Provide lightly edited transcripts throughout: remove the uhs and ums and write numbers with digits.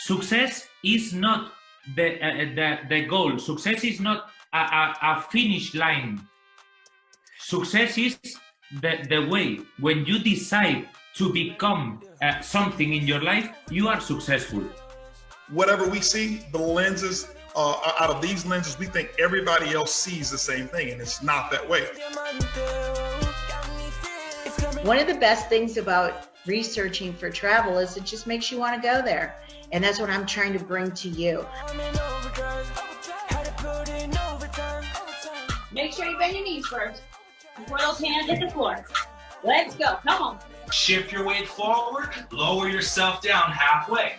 Success is not the goal. Success is not a finish line. Success is the way. When you decide to become something in your life, you are successful. Whatever we see, the lenses, out of these lenses, we think everybody else sees the same thing, and it's not that way. One of the best things about researching for travel is it just makes you want to go there. And that's what I'm trying to bring to you. Make sure you bend your knees first before those hands hit the floor. Let's go. Come on. Shift your weight forward, lower yourself down halfway.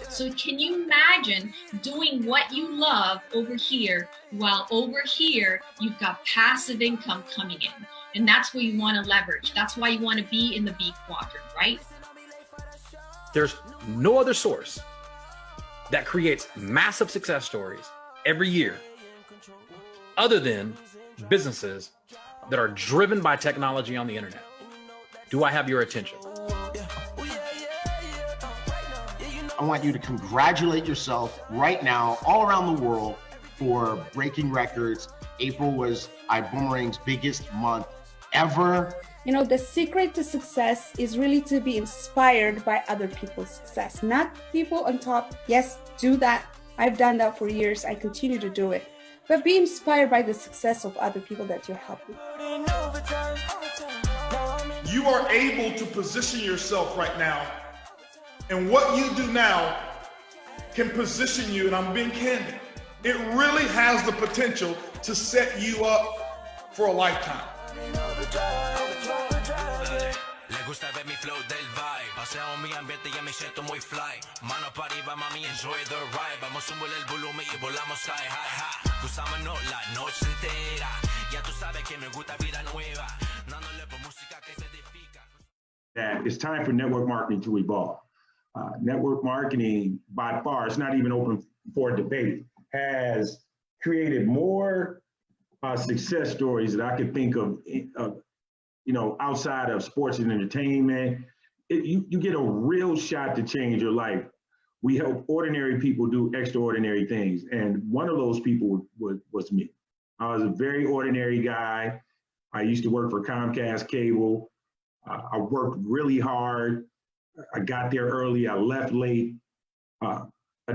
So can you imagine doing what you love over here, while over here you've got passive income coming in? And that's what you want to leverage. That's why you want to be in the B quadrant, right? There's no other source that creates massive success stories every year other than businesses that are driven by technology on the internet. Do I have your attention? I want you to congratulate yourself right now all around the world for breaking records. April was iBoomerang's biggest month ever. You know, the secret to success is really to be inspired by other people's success, not people on top. Yes, do that. I've done that for years. I continue to do it. But be inspired by the success of other people that you're helping. You are able to position yourself right now, and what you do now can position you, and I'm being candid, it really has the potential to set you up for a lifetime. That it's time for network marketing to evolve. Network marketing, by far, it's not even open for debate, has created more success stories that I could think of, outside of sports and entertainment. You get a real shot to change your life. We help ordinary people do extraordinary things. And one of those people was me. I was a very ordinary guy. I used to work for Comcast Cable. I worked really hard. I got there early, I left late. I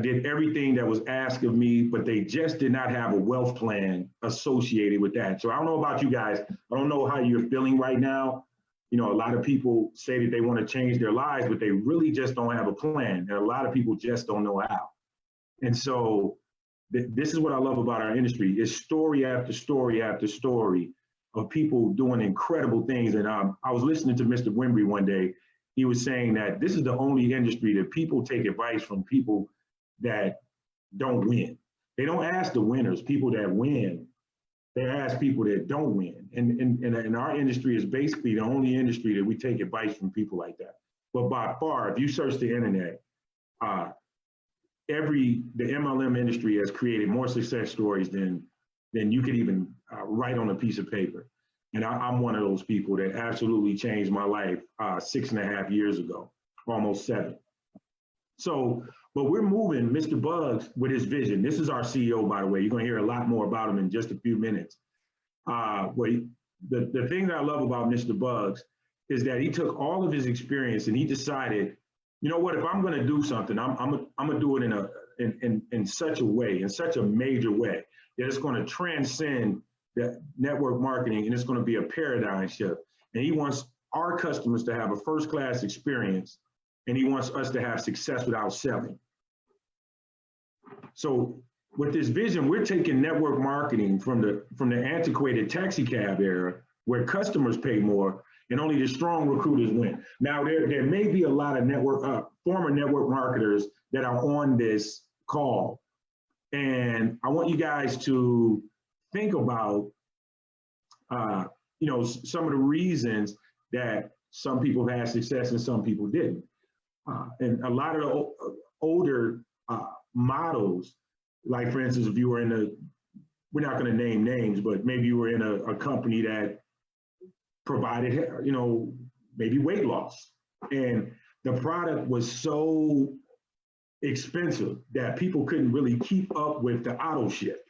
did everything that was asked of me, but they just did not have a wealth plan associated with that. So I don't know about you guys. I don't know how you're feeling right now. A lot of people say that they want to change their lives, but they really just don't have a plan. And a lot of people just don't know how. And so this is what I love about our industry. It's story after story after story of people doing incredible things. And I was listening to Mr. Wimby one day. He was saying that this is the only industry that people take advice from people that don't win. They don't ask the winners, people that win. They ask people that don't win. And our industry is basically the only industry that we take advice from people like that. But by far, if you search the internet, the MLM industry has created more success stories than you could even write on a piece of paper. And I'm one of those people that absolutely changed my life 6.5 years ago, almost 7. So, but we're moving Mr. Bugs with his vision. This is our CEO, by the way. You're going to hear a lot more about him in just a few minutes. The thing that I love about Mr. Bugs is that he took all of his experience and he decided, you know what, if I'm going to do something, I'm going to do it in such a way, in such a major way, that it's going to transcend the network marketing, and it's going to be a paradigm shift. And he wants our customers to have a first-class experience, and he wants us to have success without selling. So with this vision, we're taking network marketing from the antiquated taxi cab era, where customers pay more and only the strong recruiters win. Now, there may be a lot of former network marketers that are on this call, and I want you guys to think about, some of the reasons that some people had success and some people didn't. And a lot of the older models, like for instance, if you were we're not going to name names, but maybe you were in a company that provided, maybe weight loss. And the product was so expensive that people couldn't really keep up with the auto shift.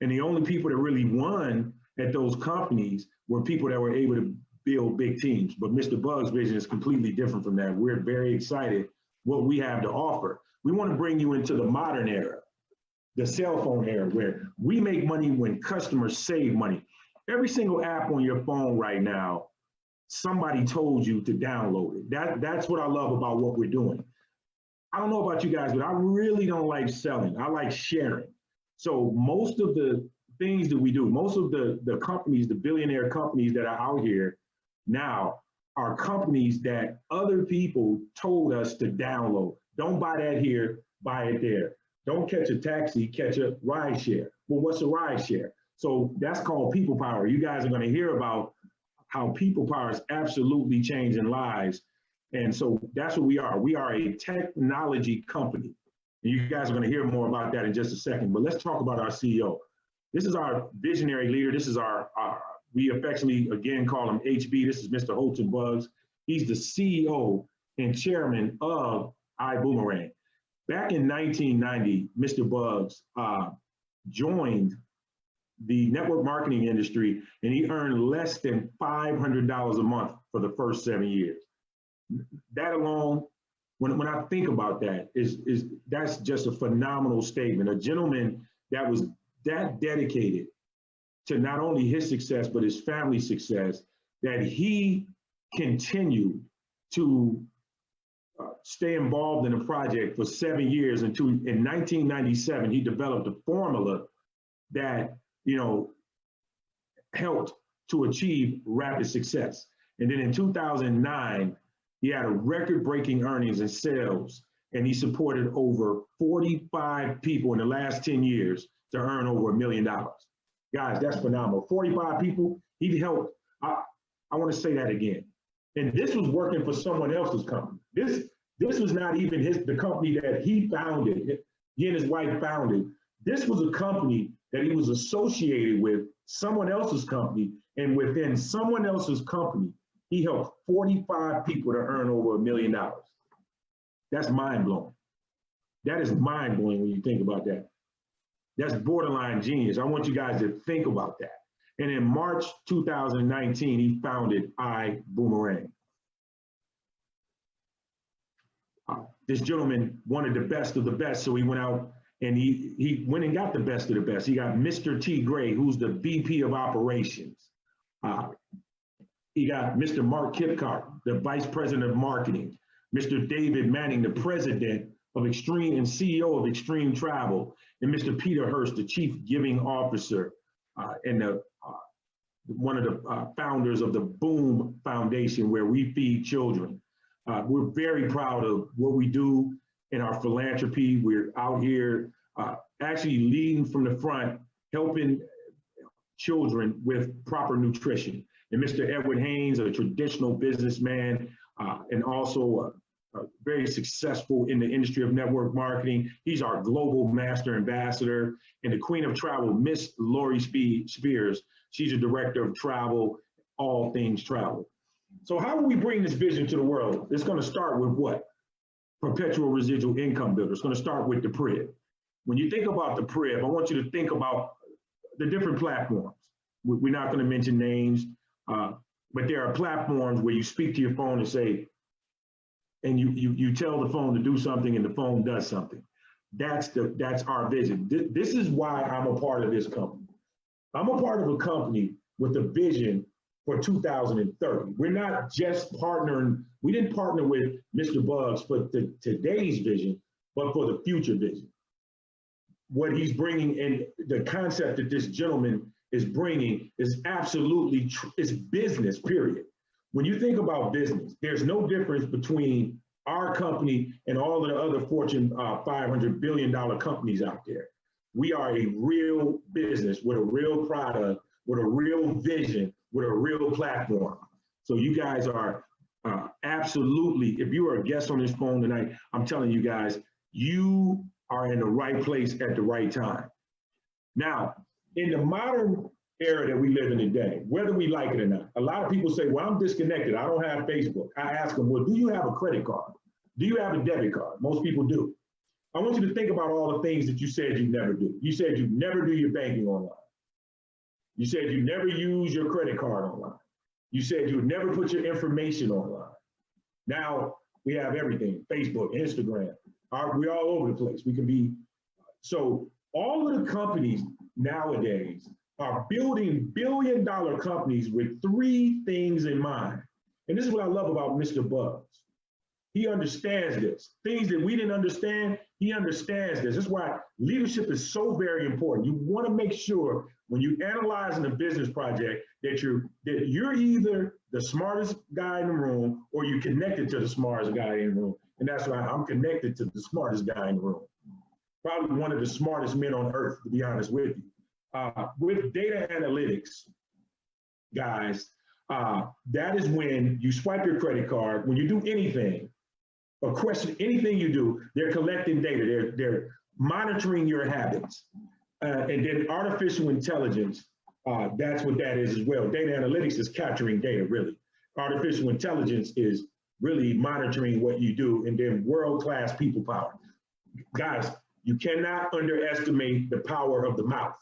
And the only people that really won at those companies were people that were able to build big teams. But Mr. Bug's vision is completely different from that. We're very excited what we have to offer. We want to bring you into the modern era, the cell phone era, where we make money when customers save money. Every single app on your phone right now, somebody told you to download it. That's what I love about what we're doing. I don't know about you guys, but I really don't like selling. I like sharing. So most of the things that we do, most of the companies, the billionaire companies that are out here now are companies that other people told us to download. Don't buy that here, buy it there. Don't catch a taxi, catch a ride share. Well, what's a ride share? So that's called people power. You guys are going to hear about how people power is absolutely changing lives. And so that's what we are. We are a technology company. And you guys are going to hear more about that in just a second. But let's talk about our CEO. This is our visionary leader. This is our we affectionately, again, call him HB. This is Mr. Holton Buggs. He's the CEO and chairman of iBoomerang. Back in 1990, Mr. Buggs joined the network marketing industry, and he earned less than $500 a month for the first 7 years. That alone, when I think about that, that's just a phenomenal statement. A gentleman that was that dedicated to not only his success, but his family's success, that he continued to stay involved in a project for 7 years. In 1997, he developed a formula that, helped to achieve rapid success. And then in 2009, he had a record-breaking earnings and sales, and he supported over 45 people in the last 10 years to earn over $1 million. Guys, that's phenomenal. 45 people, he helped. I want to say that again. And this was working for someone else's company. This was not even the company that he founded, he and his wife founded. This was a company that he was associated with, someone else's company, and within someone else's company, he helped 45 people to earn over $1 million. That's mind-blowing. That is mind-blowing when you think about that. That's borderline genius. I want you guys to think about that. And in March 2019, he founded iBoomerang. This gentleman wanted the best of the best, so he went out and he went and got the best of the best. He got Mr. T. Gray, who's the VP of operations. He got Mr. Mark Kipcart, the vice president of marketing. Mr. David Manning, the president of Extreme and CEO of Extreme Travel, and Mr. Peter Hurst, the chief giving officer and one of the founders of the Boom Foundation, where we feed children. We're very proud of what we do in our philanthropy. We're out here actually leading from the front, helping children with proper nutrition. And Mr. Edward Haynes, a traditional businessman and also very successful in the industry of network marketing. He's our global master ambassador. And the queen of travel, Miss Lori Spears, she's a director of travel, all things travel. So how do we bring this vision to the world? It's going to start with what? Perpetual residual income builder. It's going to start with the PRIB. When you think about the PRIB, I want you to think about the different platforms. We're not going to mention names, but there are platforms where you speak to your phone and say, and you tell the phone to do something and the phone does something. That's our vision. This is why I'm a part of this company. I'm a part of a company with a vision for 2030. We're not just partnering, we didn't partner with Mr. Buggs for today's vision, but for the future vision. What he's bringing and the concept that this gentleman is bringing is absolutely, it's business, period. When you think about business, there's no difference between our company and all of the other Fortune 500 billion dollar companies out there. We are a real business with a real product, with a real vision, with a real platform. So you guys are absolutely, if you are a guest on this phone tonight, I'm telling you guys, you are in the right place at the right time. Now, in the modern era that we live in today, whether we like it or not, a lot of people say, well, I'm disconnected. I don't have Facebook. I ask them, well, do you have a credit card? Do you have a debit card? Most people do. I want you to think about all the things that you said you never do. You said you never do your banking online. You said you never use your credit card online. You said you would never put your information online. Now we have everything, Facebook, Instagram, we're all over the place. We can be, so all of the companies nowadays are building billion-dollar companies with 3 things in mind. And this is what I love about Mr. Bugs. He understands this. Things that we didn't understand, he understands this. That's why leadership is so very important. You want to make sure when you analyzing a business project that you're either the smartest guy in the room or you're connected to the smartest guy in the room. And that's why I'm connected to the smartest guy in the room. Probably one of the smartest men on earth, to be honest with you. With data analytics, guys, that is when you swipe your credit card, when you do anything, or question anything you do, they're collecting data, they're monitoring your habits. And then artificial intelligence, that's what that is as well. Data analytics is capturing data, really. Artificial intelligence is really monitoring what you do, and then world-class people power. Guys, you cannot underestimate the power of the mouth.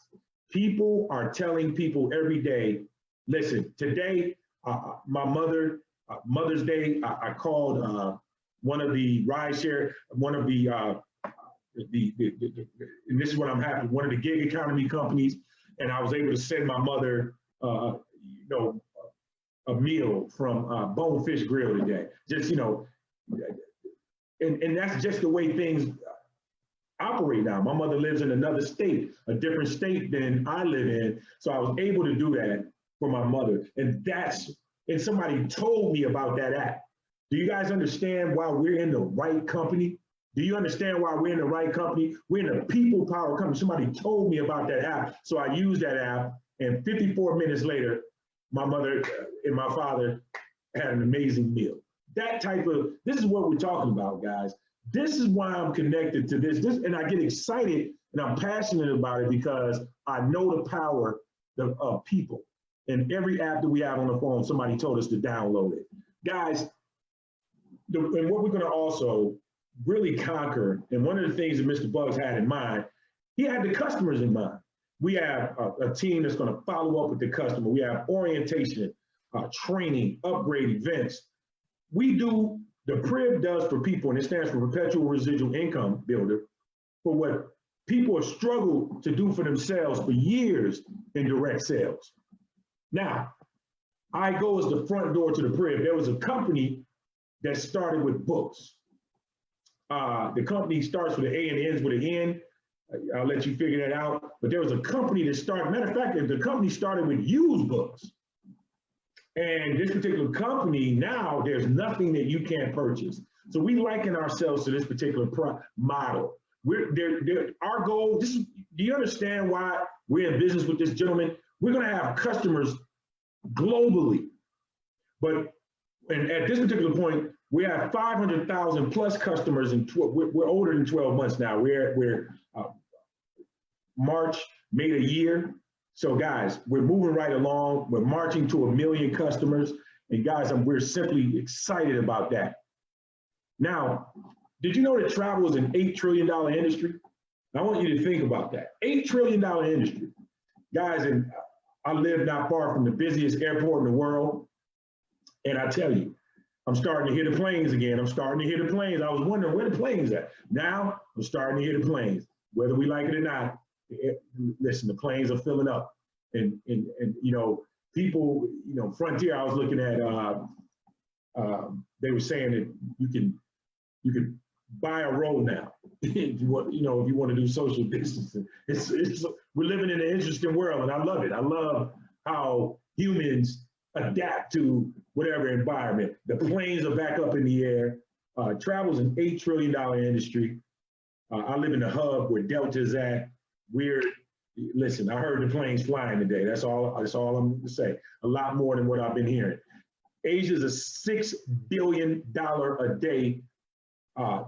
People are telling people every day, listen, today, my Mother's Day, I called one of the rideshare, one of the and this is what I'm happy, one of the gig economy companies, and I was able to send my mother, a meal from Bonefish Grill today. Just, and that's just the way things operate now. My mother lives in another state, a different state than I live in, so I was able to do that for my mother, and somebody told me about that app. Do you guys understand why we're in the right company? Do you understand why we're in the right company? We're in a people power company. Somebody told me about that app. So I used that app, and 54 minutes later, my mother and my father had an amazing meal. This is what we're talking about, guys. This is why I'm connected to this, and I get excited and I'm passionate about it because I know the power of people. And every app that we have on the phone, somebody told us to download it. Guys, and what we're gonna also really conquer, and one of the things that Mr. Bugs had in mind, he had the customers in mind. We have a team that's gonna follow up with the customer. We have orientation, training, upgrade events. The PRIB does for people, and it stands for Perpetual Residual Income Builder, for what people have struggled to do for themselves for years in direct sales. Now, I go as the front door to the PRIB. There was a company that started with books. The company starts with an A and ends with an N. I'll let you figure that out. But there was a company that started, matter of fact, the company started with used books. And this particular company, now there's nothing that you can't purchase. So we liken ourselves to this particular model. Our goal, do you understand why we're in business with this gentleman? We're gonna have customers globally. And at this particular point, we have 500,000 plus customers, and we're older than 12 months now. We're March made a year. So guys, we're moving right along. We're marching to 1 million customers. And guys, we're simply excited about that. Now, did you know that travel is an $8 trillion industry? I want you to think about that. $8 trillion industry. Guys, and I live not far from the busiest airport in the world. And I tell you, I'm starting to hear the planes again. I'm starting to hear the planes. I was wondering where the planes at. Now I'm starting to hear the planes, whether we like it or not. Listen, the planes are filling up, and people, Frontier. I was looking at. They were saying that you can buy a row now. if you want to do social distancing. We're living in an interesting world, and I love it. I love how humans adapt to whatever environment. The planes are back up in the air. Travel is an $8 trillion industry. I live in the hub where Delta's at. Listen, I heard the planes flying today. That's all I'm going to say. A lot more than what I've been hearing. Asia's a $6 billion a day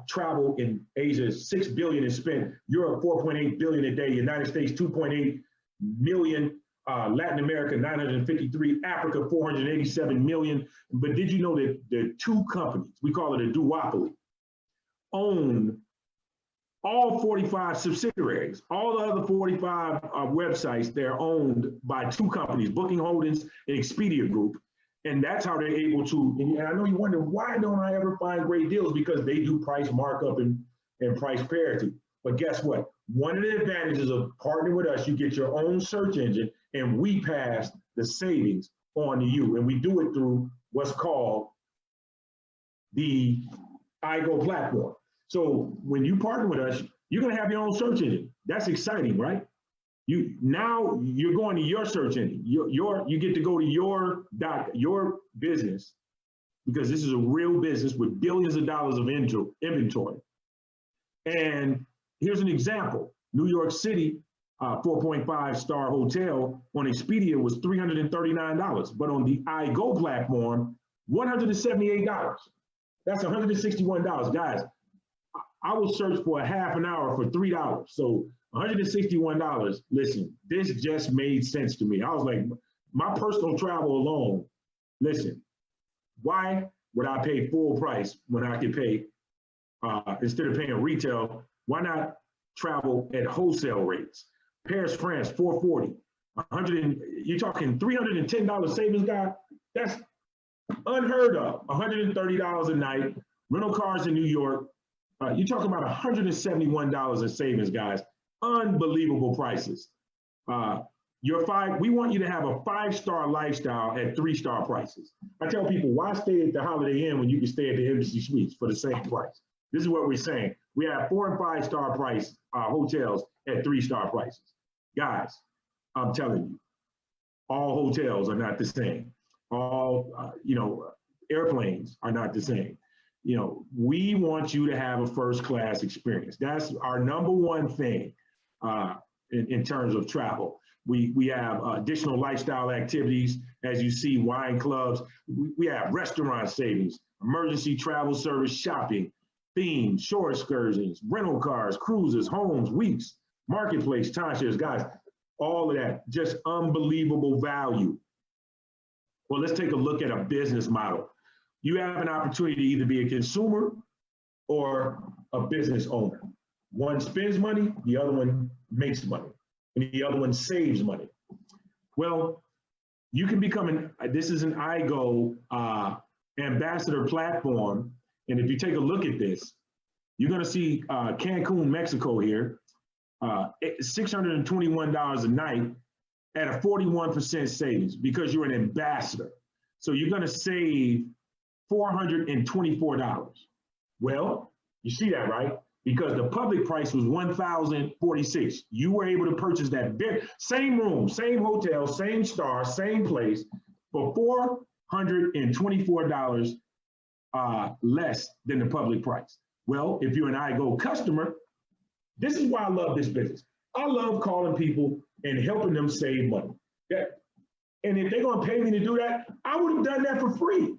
travel in Asia. $6 billion is spent. Europe, 4.8 billion a day. United States, 2.8 million. Latin America, 953. Africa, 487 million. But did you know that there are two companies? We call it a duopoly. own all 45 subsidiaries. All the other 45 websites, they're owned by two companies, Booking Holdings and Expedia Group. And that's how they're able to, and I know you wonder, why don't I ever find great deals? Because they do price markup and price parity. But guess what? One of the advantages of partnering with us, you get your own search engine, and we pass the savings on to you. And we do it through what's called the iGo platform. So when you partner with us, you're going to have your own search engine. That's exciting, right? Now you're going to your search engine. You get to go to your business, because this is a real business with billions of dollars of inventory. And here's an example: New York City, 4.5-star hotel on Expedia was $339, but on the iGo platform, $178. That's $161, guys. I will search for a half an hour for $3. So $161. Listen, this just made sense to me. I was like, my personal travel alone, listen, why would I pay full price when I could pay, instead of paying retail, why not travel at wholesale rates? Paris, France, $440. You're talking $310 savings, guy? That's unheard of. $130 a night. Rental cars in New York. You're talking about $171 in savings, guys. Unbelievable prices. We want you to have a 5-star lifestyle at 3-star prices. I tell people, why stay at the Holiday Inn when you can stay at the Embassy Suites for the same price? This is what we're saying. We have 4- and 5-star price hotels at 3-star prices. Guys, I'm telling you, all hotels are not the same. All, airplanes are not the same. We want you to have a first-class experience. That's our number one thing in terms of travel. We have additional lifestyle activities, as you see, wine clubs. We have restaurant savings, emergency travel service, shopping, themes, shore excursions, rental cars, cruises, homes, weeks, marketplace, timeshares, guys, all of that, just unbelievable value. Well, let's take a look at a business model. You have an opportunity to either be a consumer or a business owner. One spends money, the other one makes money, and the other one saves money. Well, you can become this is an iGo ambassador platform. And if you take a look at this, you're going to see Cancun, Mexico here, $621 a night at a 41% savings because you're an ambassador. So you're going to save $424. Well, you see that, right? Because the public price was $1,046. You were able to purchase that same room, same hotel, same star, same place for $424 less than the public price. Well, if you're an iGo customer, this is why I love this business. I love calling people and helping them save money. And if they're going to pay me to do that, I would have done that for free.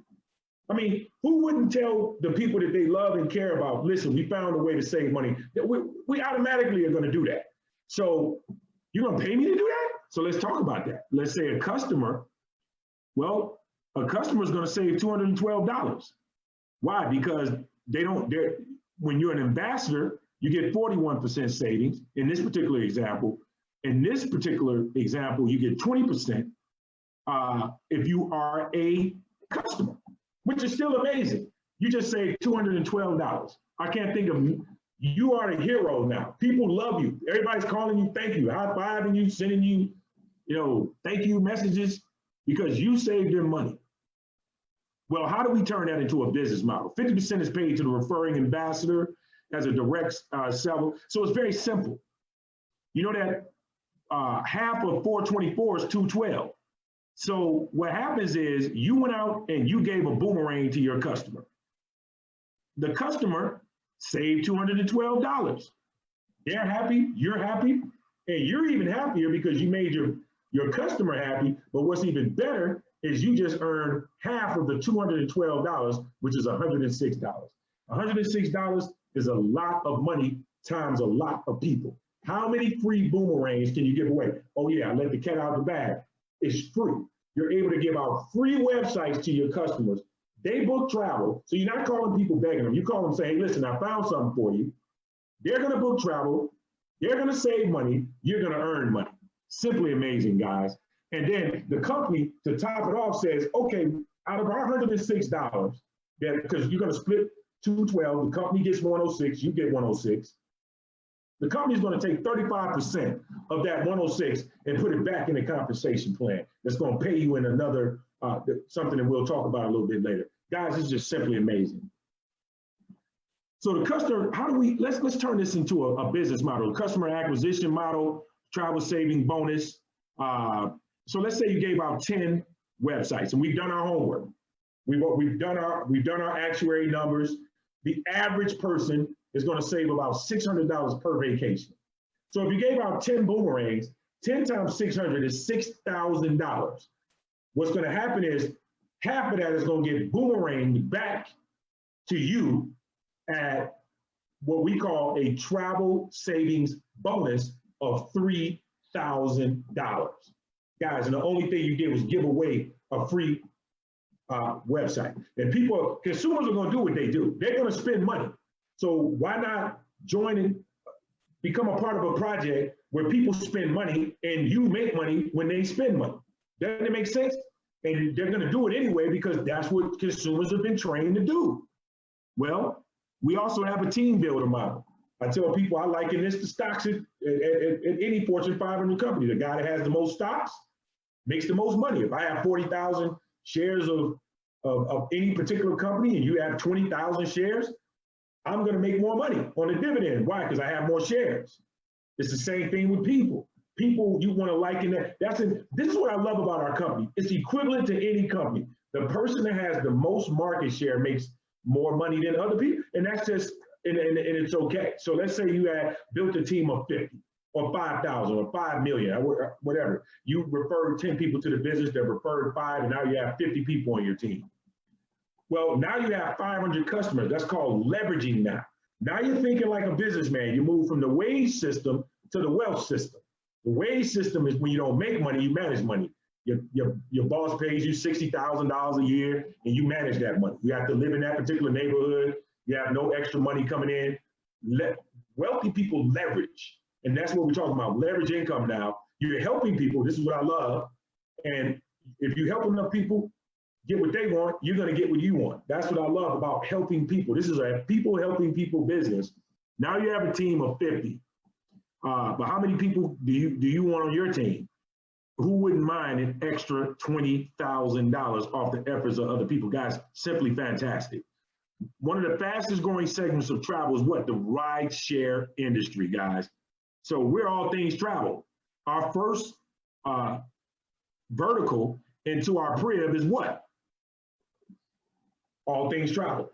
I mean, who wouldn't tell the people that they love and care about, listen, we found a way to save money? We automatically are going to do that. So you're going to pay me to do that? So let's talk about that. Let's say a customer is going to save $212. Why? Because when you're an ambassador, you get 41% savings in this particular example. In this particular example, you get 20% if you are a customer, which is still amazing. You just saved $212. I can't think of you are a hero now. People love you. Everybody's calling you, thank you, high-fiving you, sending you, thank you messages because you saved them money. Well, how do we turn that into a business model? 50% is paid to the referring ambassador as a direct seller. So it's very simple. You know that half of 424 is 212. So what happens is you went out and you gave a boomerang to your customer. The customer saved $212. They're happy, you're happy, and you're even happier because you made your customer happy. But what's even better is you just earned half of the $212, which is $106. $106 is a lot of money times a lot of people. How many free boomerangs can you give away? Oh yeah, I let the cat out of the bag. It's free. You're able to give out free websites to your customers They book travel. So you're not calling people begging them. You call them saying, hey, listen, I found something for you. They're going to book travel. They're going to save money. You're going to earn money. Simply amazing, guys. And then the company, to top it off, says, okay, out of our $106, because you're going to split 212, the company gets 106, you get 106. The company's going to take 35% of that 106 and put it back in the compensation plan. That's going to pay you in another, something that we'll talk about a little bit later. Guys, it's just simply amazing. So the customer, how do we, let's turn this into a business model, a customer acquisition model, travel saving bonus. So let's say you gave out 10 websites, and we've done our homework. We've done our actuary numbers. The average person is going to save about $600 per vacation. So if you gave out 10 boomerangs, 10 times 600 is $6,000. What's going to happen is half of that is going to get boomeranged back to you at what we call a travel savings bonus of $3,000. Guys, and the only thing you did was give away a free website. And consumers are going to do what they do. They're going to spend money. So why not join and become a part of a project where people spend money and you make money when they spend money? Doesn't it make sense? And they're going to do it anyway because that's what consumers have been trained to do. Well, we also have a team builder model. I tell people I liken this to stocks at any Fortune 500 company. The guy that has the most stocks makes the most money. If I have 40,000 shares of any particular company and you have 20,000 shares, I'm going to make more money on the dividend. Why? Because I have more shares. It's the same thing with people. People, you want to liken that. This is what I love about our company. It's equivalent to any company. The person that has the most market share makes more money than other people. And that's just, and it's okay. So let's say you had built a team of 50 or 5,000 or 5 million, or whatever. You referred 10 people to the business that referred 5, and now you have 50 people on your team. Well, now you have 500 customers. That's called leveraging now. Now you're thinking like a businessman. You move from the wage system to the wealth system. The wage system is when you don't make money, you manage money. Your boss pays you $60,000 a year and you manage that money. You have to live in that particular neighborhood. You have no extra money coming in. Wealthy people leverage. And that's what we're talking about, leverage income now. You're helping people. This is what I love. And if you help enough people get what they want, you're going to get what you want. That's what I love about helping people. This is a people helping people business. Now you have a team of 50. But how many people do you want on your team? Who wouldn't mind an extra $20,000 off the efforts of other people? Guys, simply fantastic. One of the fastest growing segments of travel is what? The ride share industry, guys. So we're all things travel. Our first vertical into our PRIB is what? All things travel.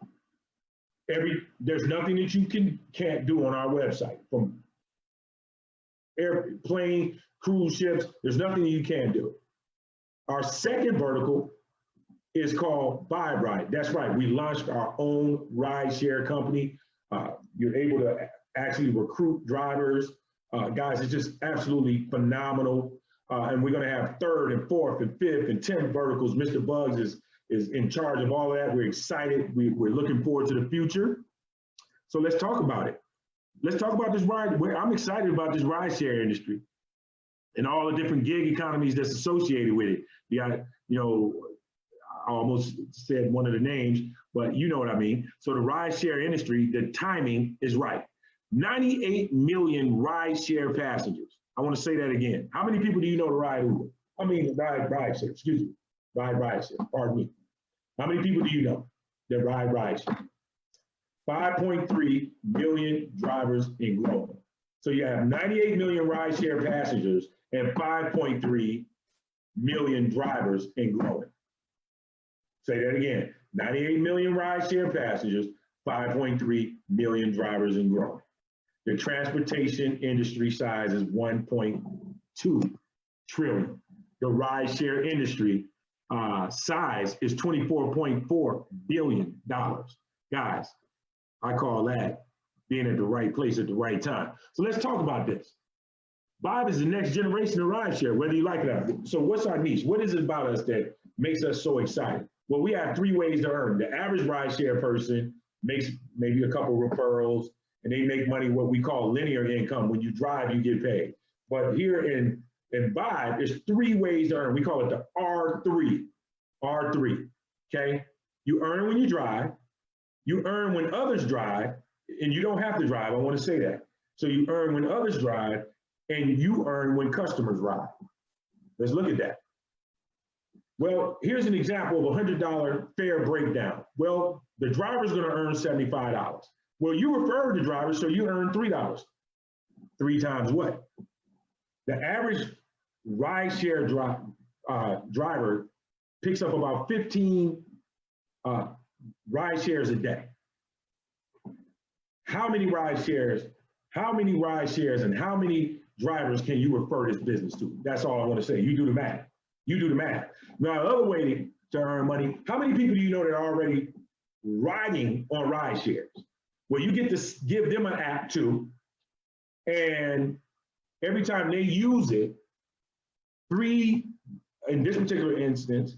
There's nothing that you can't do on our website, from airplane, cruise ships. There's nothing you can't do. Our second vertical is called PRIB Ride. That's right. We launched our own ride share company. You're able to actually recruit drivers. Guys, it's just absolutely phenomenal. And we're going to have third and fourth and fifth and 10th verticals. Mr. Bugs is in charge of all of that. We're excited. We're looking forward to the future. So let's talk about it. Let's talk about this ride. I'm excited about this ride share industry and all the different gig economies that's associated with it. I almost said one of the names, but you know what I mean. So the ride share industry, the timing is right. 98 million ride share passengers. I want to say that again. How many people do you know to ride Uber? Ride share, excuse me. Ride share, pardon me. How many people do you know that ride share? 5.3 million drivers and growing. So you have 98 million rideshare passengers and 5.3 million drivers and growing. Say that again, 98 million rideshare passengers, 5.3 million drivers and growing. The transportation industry size is 1.2 trillion. The rideshare industry size is $24.4 billion. Guys, I call that being at the right place at the right time. So let's talk about this. PRIB is the next generation of rideshare, whether you like it or not. So what's our niche? What is it about us that makes us so excited? Well, we have 3 ways to earn. The average rideshare person makes maybe a couple referrals, and they make money, what we call linear income. When you drive, you get paid. But here in PRIB, there's 3 ways to earn. We call it the R3, okay? You earn when you drive, you earn when others drive, and you don't have to drive, I wanna say that. So you earn when others drive, and you earn when customers ride. Let's look at that. Well, here's an example of a $100 fare breakdown. Well, the driver's gonna earn $75. Well, you referred the driver, so you earn $3. 3 times what? The average rideshare driver picks up about 15 ride shares a day. How many ride shares and how many drivers can you refer this business to? That's all I want to say. You do the math. You do the math. Now, the other way to earn money, how many people do you know that are already riding on ride shares? Well, you get to give them an app too, and every time they use it, in this particular instance,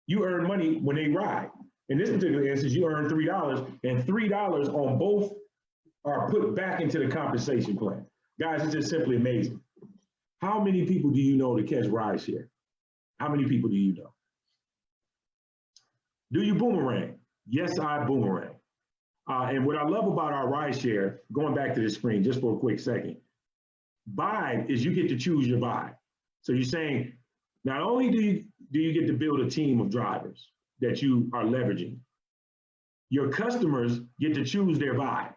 you earn money when they ride. In this particular instance, you earn $3, and $3 on both are put back into the compensation plan. Guys, it's just simply amazing. How many people do you know to catch rideshare? How many people do you know? Do you boomerang? Yes, I boomerang. And what I love about our rideshare, going back to the screen just for a quick second, vibe is you get to choose your vibe. So you're saying, not only do you get to build a team of drivers that you are leveraging, your customers get to choose their vibe.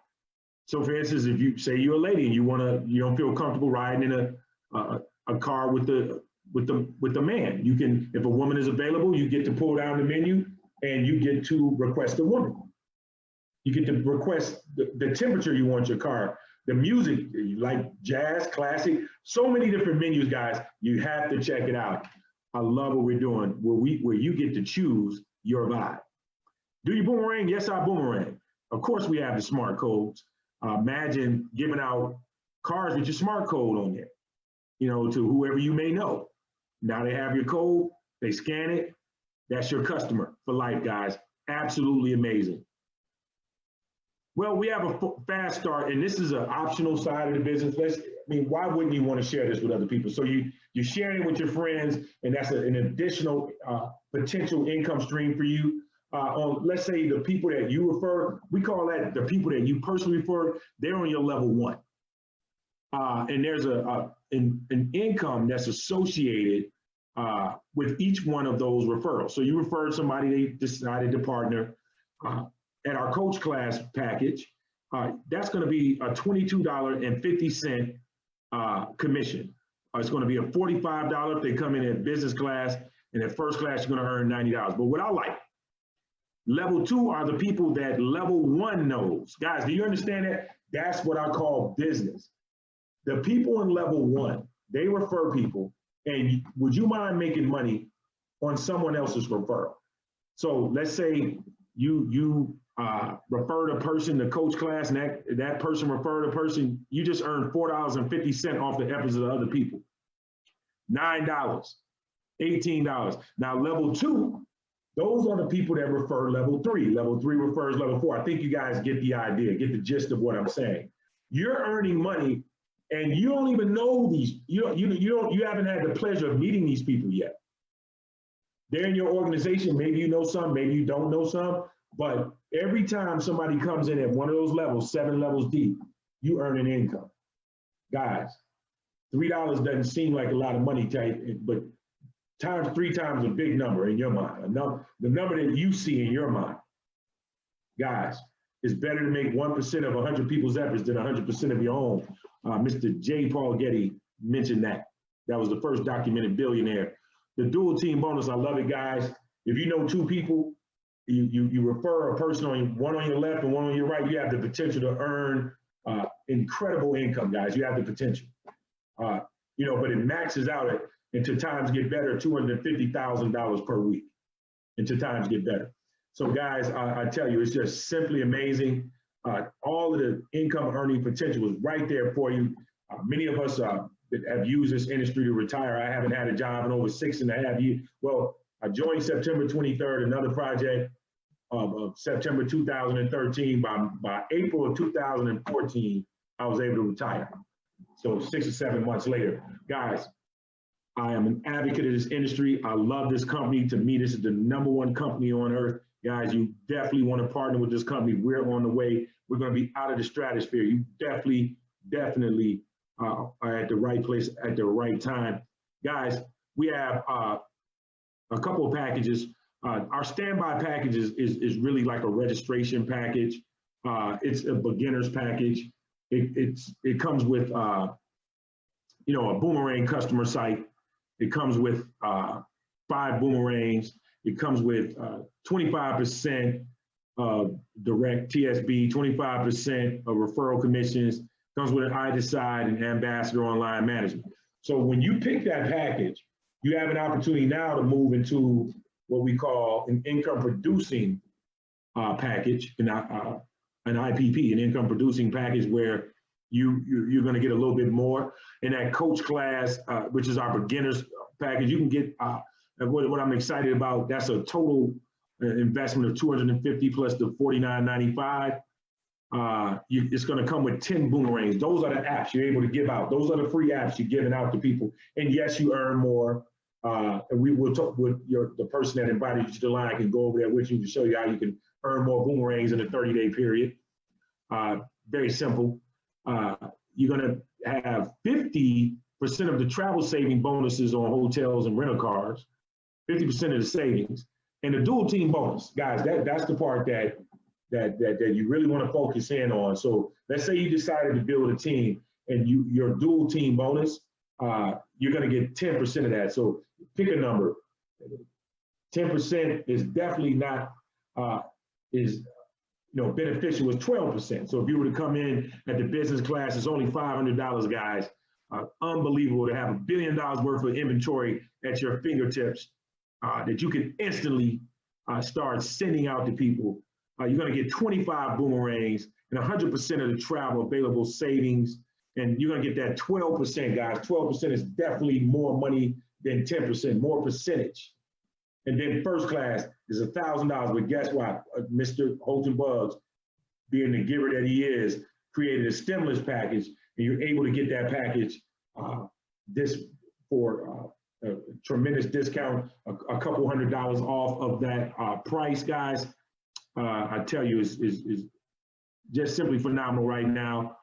So for instance, if you say you're a lady and you don't feel comfortable riding in a car with the man, you can, if a woman is available, you get to pull down the menu and you get to request a woman. You get to request the temperature you want your car, the music, you like jazz, classic, so many different menus, guys. You have to check it out. I love what we're doing, where you get to choose your vibe. Do you boomerang? Yes, I boomerang. Of course, we have the smart codes. Imagine giving out cars with your smart code on there, to whoever you may know. Now they have your code, they scan it. That's your customer for life, guys. Absolutely amazing. Well, we have a fast start, and this is an optional side of the business. Why wouldn't you want to share this with other people? So you're sharing it with your friends, and that's an additional potential income stream for you. Let's say the people that you refer, we call that the people that you personally refer, they're on your level 1. And there's an income that's associated with each one of those referrals. So you referred somebody, they decided to partner. At our coach class package, that's going to be a $22.50 commission. It's going to be a $45 if they come in at business class, and at first class, you're going to earn $90. But what I like, level 2 are the people that level 1 knows. Guys, do you understand that? That's what I call business. The people in level 1, they refer people, and would you mind making money on someone else's referral? So let's say you referred a person to coach class, and that person referred a person, you just earned $4.50 off the efforts of the other people. $9, $18. Now level 2, those are the people that refer level 3. Level 3 refers level 4. I think you guys get the idea, get the gist of what I'm saying. You're earning money, and you don't even know these. You haven't had the pleasure of meeting these people yet. They're in your organization. Maybe you know some, maybe you don't know some. But every time somebody comes in at one of those levels, 7 levels deep, you earn an income. Guys, $3 doesn't seem like a lot of money, but times 3 times a big number in your mind. The number that you see in your mind. Guys, it's better to make 1% of 100 people's efforts than 100% of your own. Mr. J. Paul Getty mentioned that. That was the first documented billionaire. The dual team bonus, I love it, guys. If you know 2 people, you refer a person one on your left and one on your right, you have the potential to earn incredible income, guys. You have the potential. But it maxes out and to times get better, $250,000 per week. And to times get better. So guys, I tell you, it's just simply amazing. All of the income earning potential is right there for you. Many of us have used this industry to retire. I haven't had a job in over 6.5 years. Well, I joined September 23rd, another project of September 2013. By April of 2014, I was able to retire. So 6 or 7 months later, guys, I am an advocate of this industry. I love this company. To me, this is the #1 company on earth. Guys, you definitely want to partner with this company. We're on the way. We're going to be out of the stratosphere. You definitely are at the right place at the right time. Guys, we have a couple of packages. Our standby package is really like a registration package. It's a beginner's package. It comes with a boomerang customer site. It comes with 5 boomerangs. It comes with 25% direct TSB, 25% of referral commissions. Comes with an I Decide and Ambassador Online Management. So when you pick that package, you have an opportunity now to move into what we call an income producing package, an IPP, an income producing package, where you're going to get a little bit more. In that coach class, which is our beginners package, you can get what I'm excited about. That's a total investment of $250 plus the $49.95. It's going to come with 10 boomerangs. Those are the apps you're able to give out. Those are the free apps you're giving out to people. And yes, you earn more. And we will talk with the person that invited you to the line. I can go over there with you to show you how you can earn more boomerangs in a 30-day period. Very simple. You're going to have 50% of the travel saving bonuses on hotels and rental cars, 50% of the savings, and the dual team bonus. Guys, that's the part that you really want to focus in on. So let's say you decided to build a team and your dual team bonus, you're going to get 10% of that. So pick a number. 10% is definitely not beneficial. Is 12%. So if you were to come in at the business class, it's only $500, guys. Unbelievable to have $1 billion worth of inventory at your fingertips that you can instantly start sending out to people. You're going to get 25 boomerangs and 100% of the travel available savings. And you're going to get that 12%, guys. 12% is definitely more money than 10%, more percentage. And then first class is $1,000. But guess what? Mr. Holton Bugs, being the giver that he is, created a stimulus package, and you're able to get that package for a tremendous discount, a couple $100 off of that price, guys. I tell you, is just simply phenomenal right now.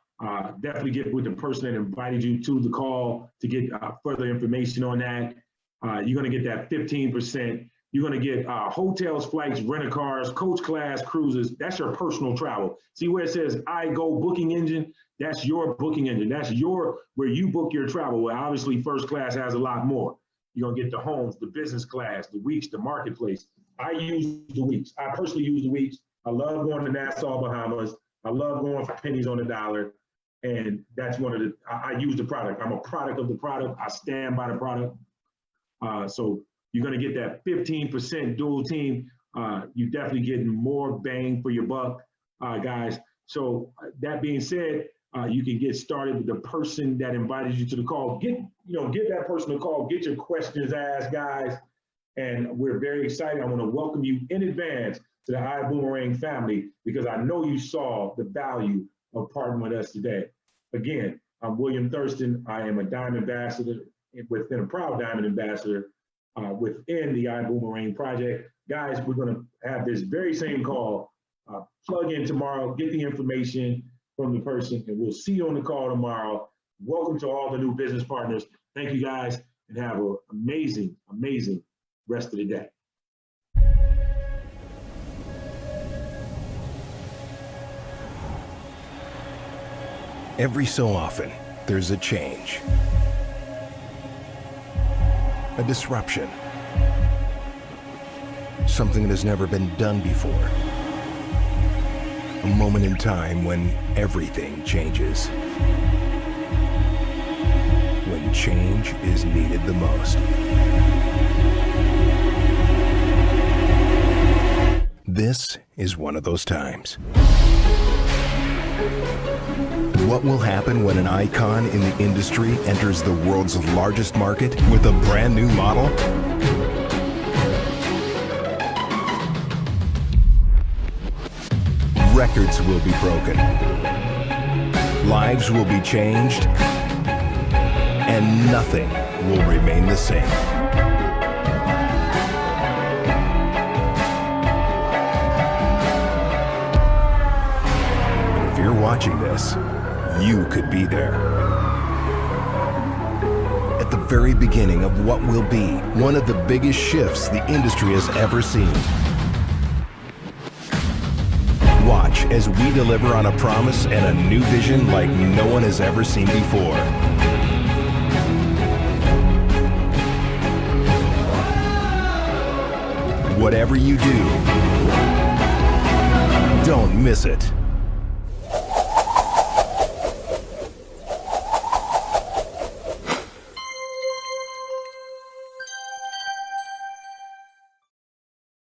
Definitely get with the person that invited you to the call to get further information on that. You're going to get that 15%. You're going to get hotels, flights, rental cars, coach class, cruises. That's your personal travel. See where it says I Go booking engine? That's your booking engine. That's where you book your travel. Well, obviously first class has a lot more. You're going to get the homes, the business class, the weeks, the marketplace. I use the weeks. I personally use the weeks. I love going to Nassau, Bahamas. I love going for pennies on the dollar. And that's I use the product. I'm a product of the product. I stand by the product. So you're going to get that 15% dual team. You definitely getting more bang for your buck, guys. So that being said, you can get started with the person that invited you to the call. Get that person a call. Get your questions asked, guys. And we're very excited. I want to welcome you in advance to the iBoomerang family, because I know you saw the value of partnering with us today. Again, I'm William Thurston. I am a Diamond Ambassador, within a proud Diamond Ambassador within the iBoomerang project. Guys, we're going to have this very same call. Plug in tomorrow, get the information from the person, and we'll see you on the call tomorrow. Welcome to all the new business partners. Thank you, guys, and have an amazing, amazing rest of the day. Every so often, there's a change, a disruption, something that has never been done before, a moment in time when everything changes, when change is needed the most. This is one of those times. What will happen when an icon in the industry enters the world's largest market with a brand new model? records will be broken, lives will be changed, and nothing will remain the same. If you're watching this, you could be there. At the very beginning of what will be one of the biggest shifts the industry has ever seen. Watch as we deliver on a promise and a new vision like no one has ever seen before. Whatever you do, don't miss it.